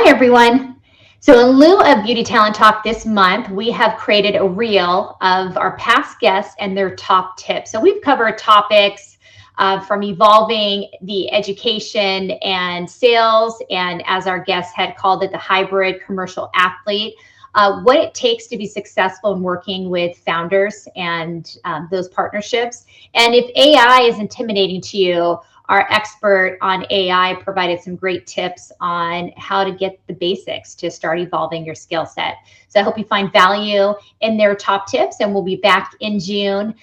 Hi, everyone. So in lieu of Beauty Talent Talk this month, we have created a reel of our past guests and their top tips. So we've covered topics from evolving the education and sales, and as our guest had called it, the hybrid commercial athlete, what it takes to be successful in working with founders and those partnerships. And if AI is intimidating to you, our expert on AI provided some great tips on how to get the basics to start evolving your skill set. So I hope you find value in their top tips, and we'll be back in June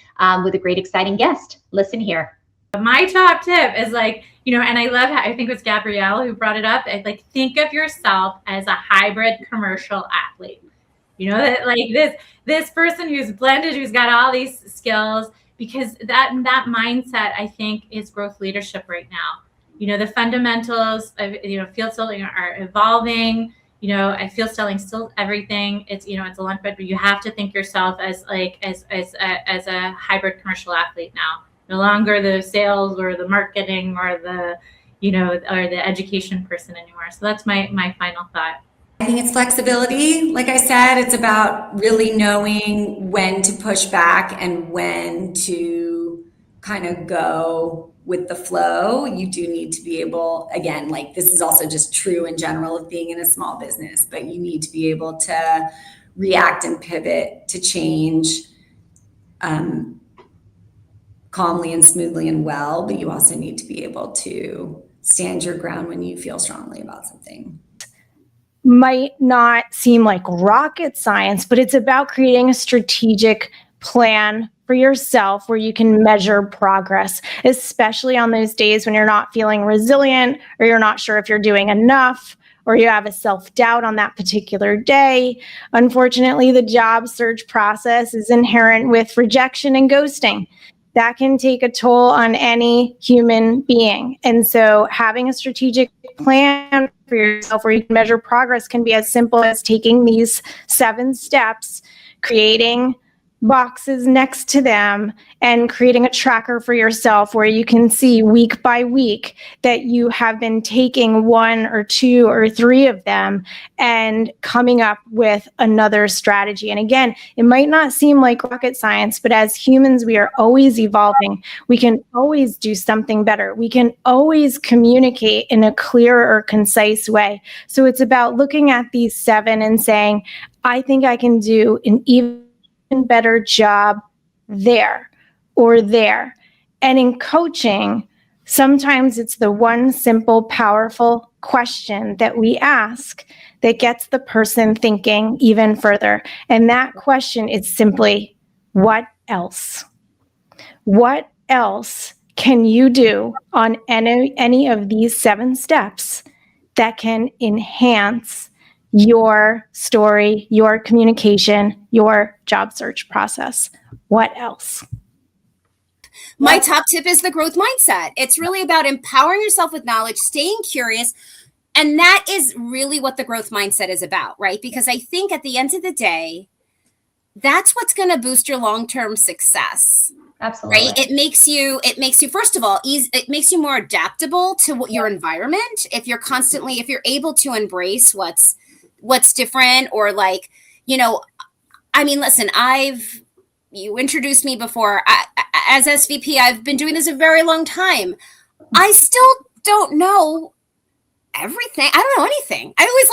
with a great, exciting guest. Listen here. My top tip is and I love how, I think it was Gabrielle who brought it up. Think of yourself as a hybrid commercial athlete. That this person who's blended, who's got all these skills, because that mindset, I think, is growth leadership right now. The fundamentals of field selling are evolving. I feel selling still everything. It's it's a lunch, but you have to think yourself as a hybrid commercial athlete now. No longer the sales or the marketing or the or the education person anymore. So that's my final thought. I think it's flexibility. Like I said, it's about really knowing when to push back and when to kind of go with the flow. You do need to be able, again, this is also just true in general of being in a small business, but you need to be able to react and pivot to change calmly and smoothly and well, but you also need to be able to stand your ground when you feel strongly about something. Might not seem like rocket science, but it's about creating a strategic plan for yourself where you can measure progress, especially on those days when you're not feeling resilient or you're not sure if you're doing enough or you have a self-doubt on that particular day. Unfortunately, the job search process is inherent with rejection and ghosting. That can take a toll on any human being. And so having a strategic plan for yourself where you can measure progress can be as simple as taking these 7 steps, creating boxes next to them, and creating a tracker for yourself where you can see week by week that you have been taking 1 or 2 or 3 of them and coming up with another strategy. And again, it might not seem like rocket science, but as humans, we are always evolving. We can always do something better. We can always communicate in a clear or concise way. So it's about looking at these 7 and saying, I think I can do an even better job there or there. And in coaching, sometimes it's the one simple, powerful question that we ask that gets the person thinking even further. And that question is simply, what else? What else can you do on any of these 7 steps that can enhance your story, your communication, your job search process? What else? My top tip is the growth mindset. It's really about empowering yourself with knowledge, staying curious. And that is really what the growth mindset is about, right? Because I think at the end of the day, that's what's going to boost your long-term success. Absolutely. Right? It makes you, first of all, it makes you more adaptable to what your environment. If you're able to embrace what's different, or listen, you introduced me before. As SVP, I've been doing this a very long time. I still don't know everything. I don't know anything. I always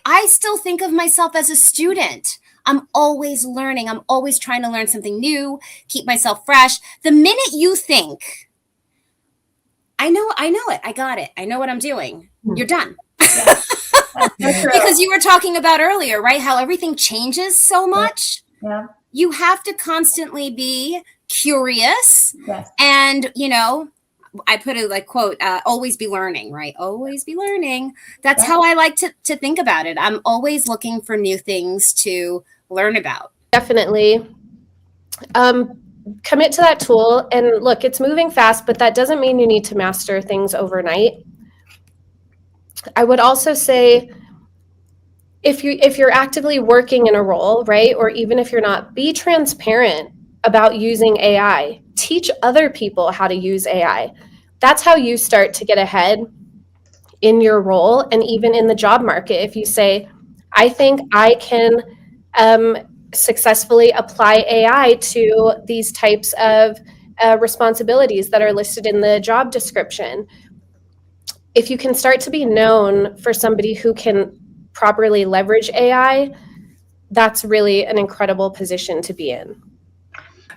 I still think of myself as a student. I'm always learning. I'm always trying to learn something new, keep myself fresh. The minute you think, I know it, I got it, I know what I'm doing, you're done. Yeah. Because you were talking about earlier, right? How everything changes so much. Yeah. You have to constantly be curious. Yes. And, I put it quote, always be learning, right? Always be learning. That's how I like to think about it. I'm always looking for new things to learn about. Definitely. Commit to that tool. And look, it's moving fast, but that doesn't mean you need to master things overnight. I would also say, if you're actively working in a role, right, or even if you're not, be transparent about using AI. Teach other people how to use AI. That's how you start to get ahead in your role and even in the job market. If you say, I think I can successfully apply AI to these types of responsibilities that are listed in the job description. If you can start to be known for somebody who can properly leverage AI, that's really an incredible position to be in.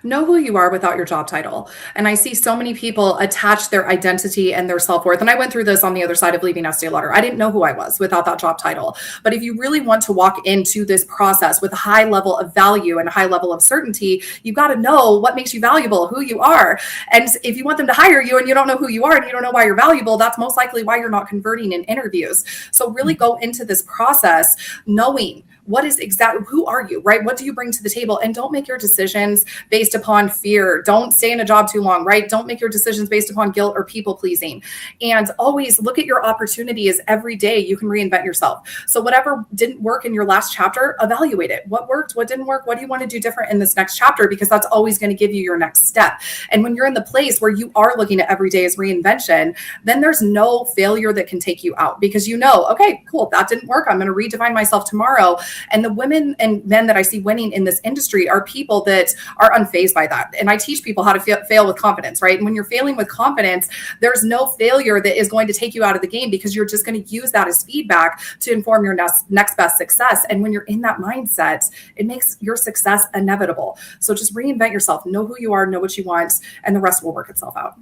Know who you are without your job title. And I see so many people attach their identity and their self-worth. And I went through this on the other side of leaving Estee Lauder. I didn't know who I was without that job title. But if you really want to walk into this process with a high level of value and a high level of certainty, you've got to know what makes you valuable, who you are. And if you want them to hire you and you don't know who you are and you don't know why you're valuable, that's most likely why you're not converting in interviews. So really go into this process knowing what is exactly, who are you, right? What do you bring to the table? And don't make your decisions based upon fear. Don't stay in a job too long, right? Don't make your decisions based upon guilt or people pleasing. And always look at your opportunities every day. You can reinvent yourself. So whatever didn't work in your last chapter, evaluate it. What worked? What didn't work? What do you want to do different in this next chapter? Because that's always going to give you your next step. And when you're in the place where you are looking at every day as reinvention, then there's no failure that can take you out because you know, okay, cool, that didn't work. I'm going to redefine myself tomorrow. And the women and men that I see winning in this industry are people that are unfazed by that. And I teach people how to fail with confidence, right? And when you're failing with confidence, there's no failure that is going to take you out of the game because you're just going to use that as feedback to inform your next best success. And when you're in that mindset, it makes your success inevitable. So just reinvent yourself, know who you are, know what you want, and the rest will work itself out.